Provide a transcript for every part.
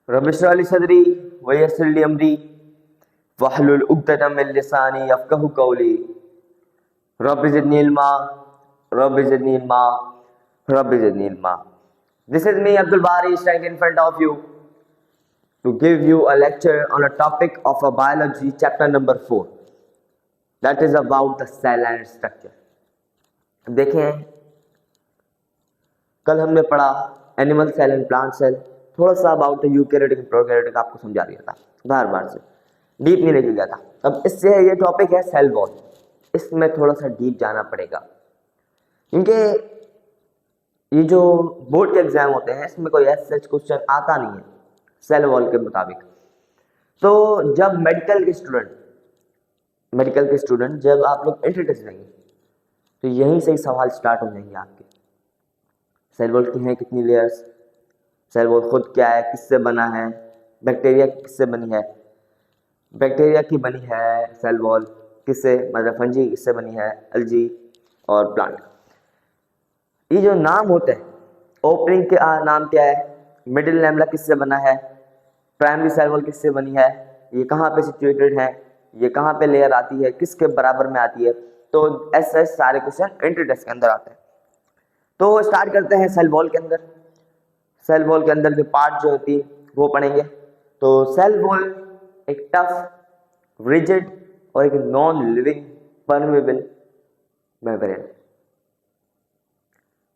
रब इश्रह ली सदरी वयस्सिर ली अमरी वहलुल उक़दतम मिन लिसानी यफ़क़हू क़ौली rabbi ज़िदनी इल्मा rabbi ज़िदनी इल्मा rabbi ज़िदनी इल्मा। This is me Abdul Bari standing in front of you to give you a lecture on a topic of a biology chapter number 4 that is about the cell and structure। देखें कल हमने पढ़ा animal cell and plant cell, थोड़ा सा about the eukaryotic and prokaryotic आपको समझा दिया था, बार बार से डीप नहीं लेके गया था। अब इससे ये टॉपिक है सेल वॉल, इसमें थोड़ा सा डीप जाना पड़ेगा क्योंकि ये जो बोर्ड के एग्जाम होते हैं इसमें कोई ऐसा क्वेश्चन आता नहीं है सेल वॉल के मुताबिक। तो जब मेडिकल के स्टूडेंट जब आप लोग एंट्री टेस्ट देंगे तो यहीं से ही सवाल स्टार्ट हो जाएंगे आपके। सेल वॉल की हैं कितनी लेयर्स, सेल वॉल खुद क्या है, किससे बना है, बैक्टीरिया किससे बनी है, बैक्टीरिया की बनी है सेल वॉल किससे, मतलब फंजी किससे बनी है, एल्गी और प्लांट। ये जो नाम होते हैं ओपनिंग के नाम क्या है, मिडिल लैमेला किससे बना है, प्राइमरी सेल वॉल किससे बनी है, ये कहाँ पे सिचुएटेड है, ये कहाँ पे लेयर आती है, किसके बराबर में आती है। तो ऐसे सारे क्वेश्चन एंट्री टेस्ट के अंदर आते हैं। तो स्टार्ट करते हैं सेल वॉल के अंदर। सेल वॉल के अंदर के पार्ट जो होती है वो पढ़ेंगे। तो सेल वॉल एक टफ, रिजिड और एक नॉन लिविंग परमेबल मेम्ब्रेन।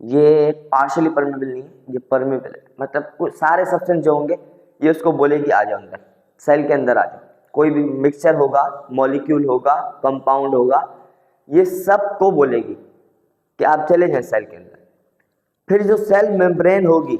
ये पार्शियली परमेबल नहीं है, ये परमेबल है, मतलब कुछ सारे सब्सटेंस जो होंगे ये उसको बोलेगी आ जाओ अंदर, सेल के अंदर आ जाओ। कोई भी मिक्सचर होगा, मॉलिक्यूल होगा, कंपाउंड होगा, ये सब को बोलेगी कि आप चले जाएं सेल के अंदर। फिर जो सेल मेम्ब्रेन होगी,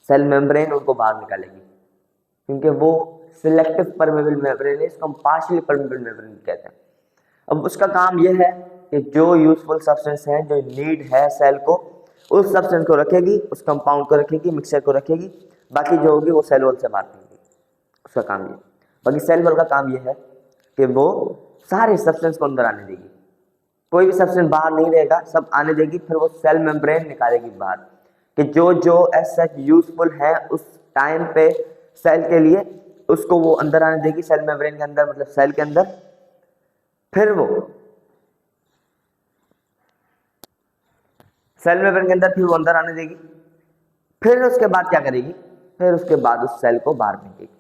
सेल मेम्ब्रेन उनको बाहर निकालेगी क्योंकि वो सिलेक्टिव परमेबल मेम्ब्रेन है, इसको हम पार्शियली परमेबल मेम्ब्रेन कहते हैं। अब उसका काम यह है कि जो यूजफुल सब्सटेंस है, जो नीड है सेल को, उस सब्सटेंस को रखेगी, उस कंपाउंड को रखेगी, मिक्सचर को रखेगी, बाकी जो होगी वो सेल वॉल से बाहर निकलेगी। उसका काम ये। बाकी सेल वॉल का काम ये है कि वो सारे सब्सटेंस को अंदर आने देगी, कोई भी सब्सटेंस बाहर नहीं रहेगा, सब आने देगी। फिर वो सेल मेम्ब्रेन निकालेगी बाहर कि जो जो एज सच यूजफुल है उस टाइम पे सेल के लिए, उसको वो अंदर आने देगी सेल मेम्ब्रेन के अंदर, मतलब सेल के अंदर। फिर वो सेल मेम्ब्रेन के अंदर फिर वो अंदर आने देगी। फिर उसके बाद क्या करेगी, फिर उसके बाद उस सेल को बाहर फेंकेगी।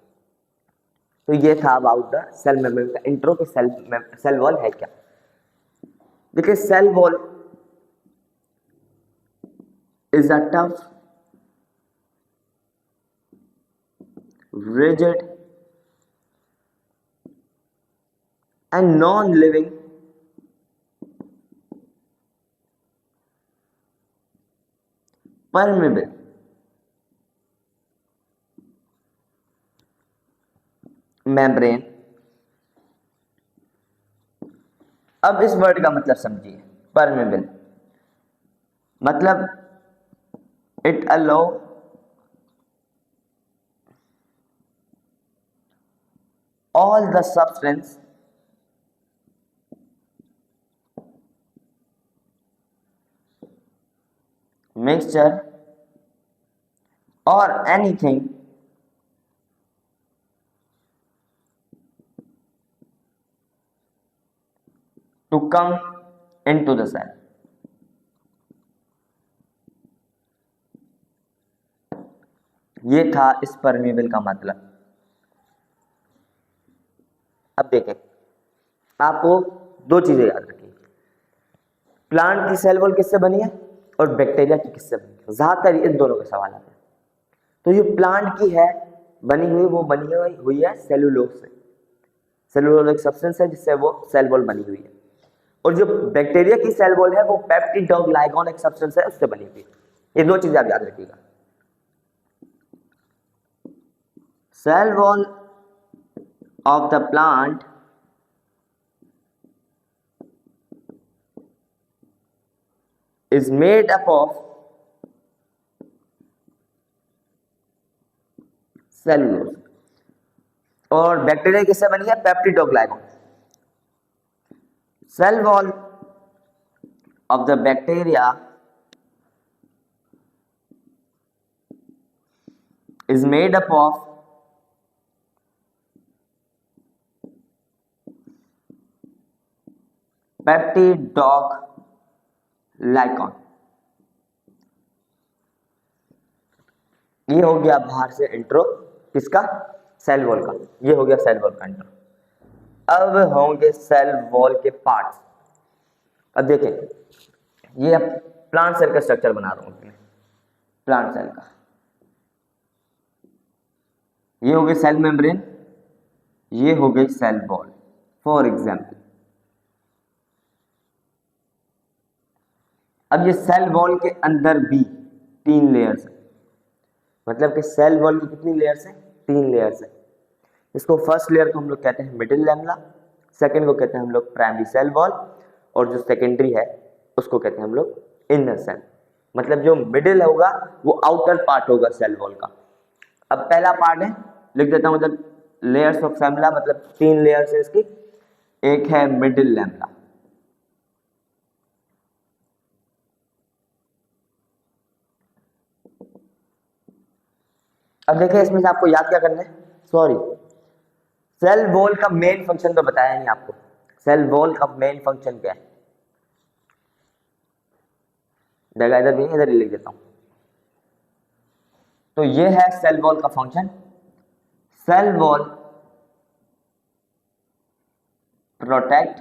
तो ये था अबाउट द सेल मेम्ब्रेन का इंट्रो कि सेल वॉल है क्या। देखिए cell wall is a tough, rigid and non-living permeable membrane। अब इस वर्ड का मतलब समझिए। परमेबल मतलब it allow all the substance mixture or anything to come into the cell। ये था इस परमेबल का मतलब। अब देखें, आपको दो चीजें याद रखिए, प्लांट की सेल वॉल किससे बनी है और बैक्टीरिया की किससे बनी है। ज्यादातर इन दोनों के सवाल आते हैं। तो ये प्लांट की है बनी हुई, वो बनी हुई है सेलुलोज से। सेलुलोज एक सब्सटेंस है जिससे वो सेल वॉल बनी हुई है। और जो बैक्टीरिया की सेल वॉल है वो पेप्टिडोग्लाइकॉन एक सब्सटेंस है, उससे बनी हुई है। ये दो चीजें आप याद रखिएगा। Cell wall of the plant is made up of cellulose और बैक्टीरिया किससे बनी है, peptidoglycan. Cell wall of the bacteria is made up of peptidoglycan। ये हो गया बाहर से इंट्रो किसका, सेल वॉल का। ये हो गया सेल वॉल का इंट्रो। अब होंगे सेल वॉल के पार्ट्स। अब देखें, ये प्लांट सेल का स्ट्रक्चर बना रहा हूं, प्लांट सेल का। ये हो गई सेल मेम्ब्रेन, ये हो गई सेल वॉल। फॉर एग्जाम्पल, अब ये सेल वॉल के अंदर भी 3 लेयर्स है, मतलब कि सेल वॉल की कितनी लेयर्स है, 3 लेयर्स है। इसको फर्स्ट लेयर को हम लोग कहते हैं मिडिल लैमेला, सेकंड को कहते हैं हम लोग प्राइमरी सेल वॉल, और जो सेकेंडरी है उसको कहते हैं हम लोग इनर सेल। मतलब जो मिडिल होगा वो आउटर पार्ट होगा सेल वॉल का। अब पहला पार्ट है, लिख देता हूं, मतलब लेयर्स ऑफ लैमेला, मतलब 3 लेयर्स है इसकी। एक है मिडिल लैमेला, अब देखिए इसमें से आपको याद क्या करना है, सॉरी, सेल वॉल का मेन फंक्शन तो बताया नहीं आपको। सेल वॉल का मेन फंक्शन क्या है, जगह इधर भी, इधर ही लिख देता हूं। तो ये है सेल वॉल का function. Cell wall protect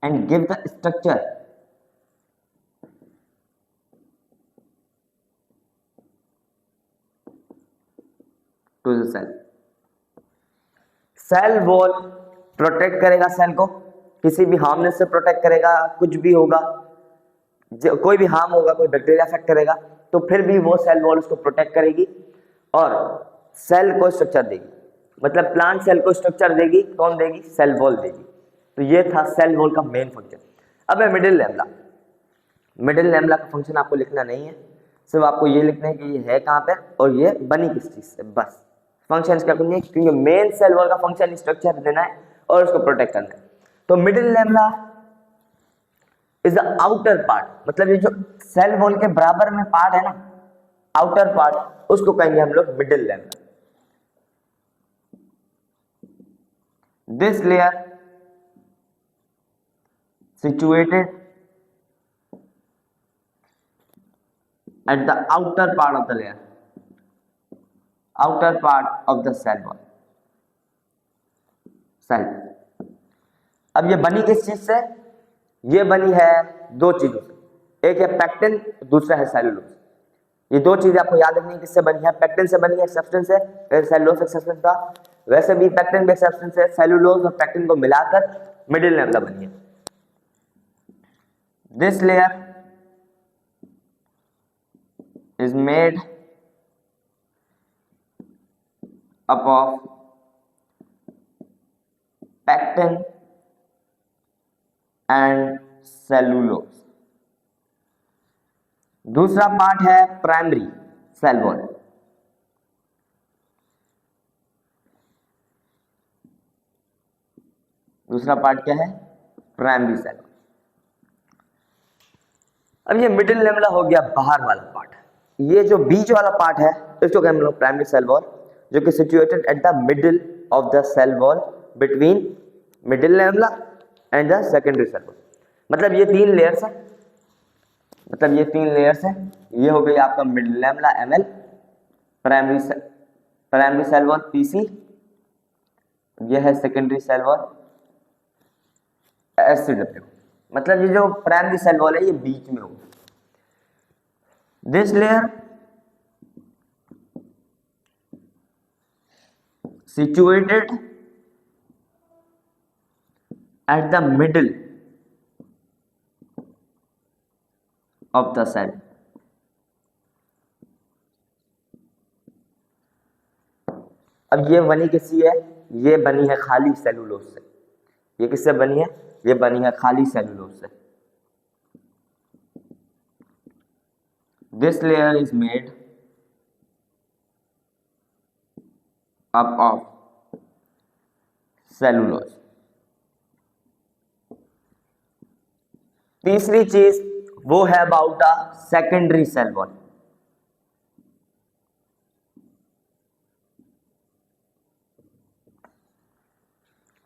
and give the structure to the cell. Cell wall protect करेगा सेल को, किसी भी हार्मनेस से प्रोटेक्ट करेगा। कुछ भी होगा, कोई भी हार्म होगा, कोई बैक्टीरिया अफेक्ट करेगा तो फिर भी वो सेल वॉल उसको प्रोटेक्ट करेगी और सेल को स्ट्रक्चर देगी। मतलब प्लांट सेल को स्ट्रक्चर देगी, कौन देगी, सेल वॉल देगी। तो ये था सेल वॉल का मेन फंक्शन। अब है मिडिल लैमेला। मिडिल लैमेला का फंक्शन आपको लिखना नहीं है, सिर्फ आपको ये लिखना है कि ये है कहां पे और ये बनी किस चीज से, बस। फंक्शन क्या करनी है, क्योंकि मेन सेल वॉल का फंक्शन स्ट्रक्चर देना है और उसको प्रोटेक्ट करना है। तो middle lamella is the outer part, मतलब ये जो सेल वॉल के बराबर में पार्ट है ना, आउटर पार्ट, उसको कहेंगे हम लोग middle lamella. This layer situated at the outer part of the layer, outer part of the cell wall, cell. अब ये बनी किस चीज से, ये बनी है 2 चीजों से, एक है पैक्टिन, दूसरा है सेलुलोज। ये 2 चीजें आपको याद रखनी है, किससे बनी है, पैक्टिन से बनी है, सब्सटेंस है, सेलुलोज एक सब्सटेंस था, वैसे भी पैक्टिन भी सब्सटेंस है। सेलुलोज और पैक्टिन को मिलाकर मिडिल लैमेला बनी है। This layer is made up of pectin and cellulose। दूसरा पार्ट है प्राइमरी सेल वॉल। दूसरा पार्ट क्या है, प्राइमरी सेल वॉल। अब ये मिडिल लैमेला हो गया बाहर वाला पार्ट। ये जो बीच वाला पार्ट है इसको कहेंगे हम लोग प्राइमरी सेल वॉल, जो कि situated at the middle of the cell wall between middle lamella and the secondary cell wall. मतलब ये 3 लेयर्स है, मतलब ये 3 लेयर्स है। ये हो गई आपका middle lamella ML, primary cell wall PC, ये है सेकेंडरी सेल वॉल SCW। मतलब ये जो प्राइमरी सेल वॉल है ये बीच में होगा। This layer situated at the middle of the cell। अब ये बनी किससे है, ये बनी है खाली सेलुलोज से। ये किससे बनी है, ये बनी है खाली सेलुलोज से। This layer is made up of cellulose. तीसरी चीज वो है about the secondary cell wall.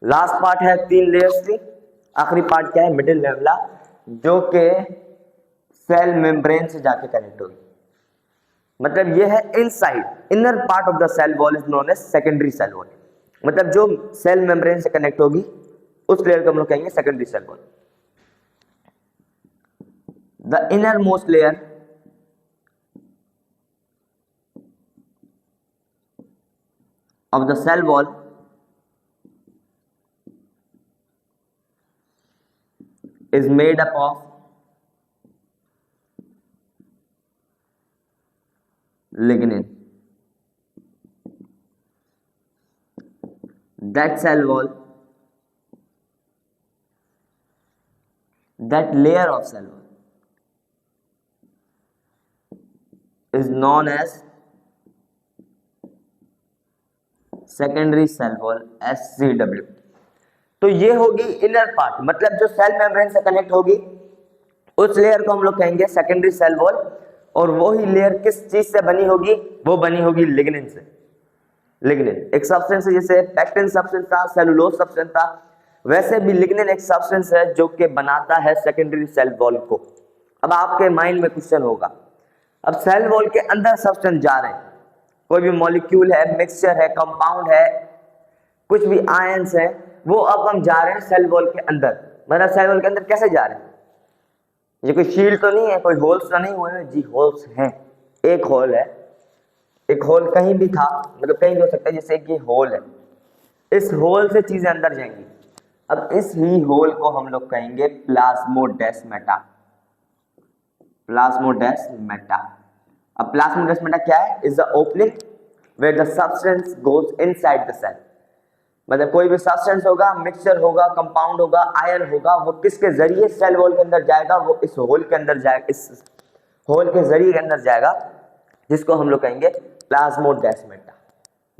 Last part है 3 लेयर्स की, आखिरी पार्ट क्या है, मिडिल लेवला, जो के सेल मेम्ब्रेन से जाके कनेक्ट होगी। मतलब ये है inside, inner part of the cell wall is known as secondary cell wall. मतलब जो सेल मेम्ब्रेन से कनेक्ट होगी उस लेयर को हम लोग कहेंगे secondary cell wall. The innermost layer of the cell wall is made up of lignin. That cell wall, that layer of cell wall is known as secondary cell wall, SCW। तो ये होगी inner part, मतलब जो cell membrane से connect होगी उस layer को हम लोग कहेंगे सेकेंडरी सेल वॉल। और वो ही लेयर किस चीज से बनी होगी, वो बनी होगी लिग्निन से। लिग्निन एक सब्सटेंस है, जैसे पैक्टिन सब्सटेंस था, सेलुलोज सब्सटेंस था, वैसे भी लिग्निन एक सब्सटेंस है जो कि बनाता है सेकेंडरी सेल वॉल को। अब आपके माइंड में क्वेश्चन होगा, अब सेल वॉल के अंदर सब्सटेंस जा रहे हैं, कोई भी मॉलिक्यूल है, मिक्सचर है, कंपाउंड है, कुछ भी आयंस है, वो अब हम जा रहे हैं सेल वॉल के अंदर। मतलब सेल वॉल के अंदर कैसे जा रहे हैं, ये कोई शील्ड तो नहीं है, कोई होल्स तो नहीं हुए हैं जी, होल्स हैं। एक होल है, एक होल कहीं भी था, मतलब कहीं भी हो सकता है, जैसे कि होल है, इस होल से चीजें अंदर जाएंगी। अब इस ही होल को हम लोग कहेंगे प्लाज्मोडेस्माटा। प्लाज्मोडेस्माटा। अब प्लाज्मोडेस्माटा क्या है, is the opening where the substance goes inside the cell. मतलब कोई भी सब्सटेंस होगा, मिक्सचर होगा, कंपाउंड होगा, आयन होगा, वो किसके जरिए सेल वॉल के अंदर जाएगा, वो इस होल के अंदर जाएगा, इस होल के जरिए के अंदर जाएगा, जिसको हम लोग कहेंगे plasmodesmata.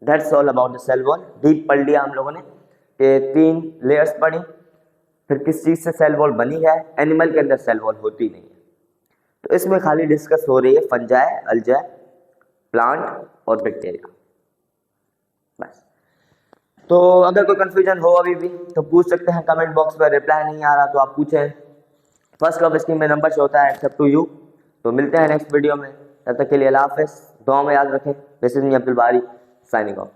That's all about the cell wall. Deep पढ़ लिया हम लोगों ने कि 3 लेयर्स पढ़ी, फिर किस चीज से सेल वॉल बनी है। एनिमल के अंदर सेल वॉल होती नहीं है, तो इसमें खाली डिस्कस हो रही है फंजाई, अल्जाई, प्लांट और बैक्टीरिया, बस। तो अगर कोई कंफ्यूजन हो अभी भी तो पूछ सकते हैं कमेंट बॉक्स में, रिप्लाई नहीं आ रहा तो आप पूछें। फर्स्ट ऑफ स्क्रीन में नंबर शो होता है, एक्सेप्ट टू यू। तो मिलते हैं नेक्स्ट वीडियो में, तब तक के लिए अल्लाह हाफिज़, दुआ में याद रखें। दिस इज मी अब्दुल बारी, साइनिंग ऑफ।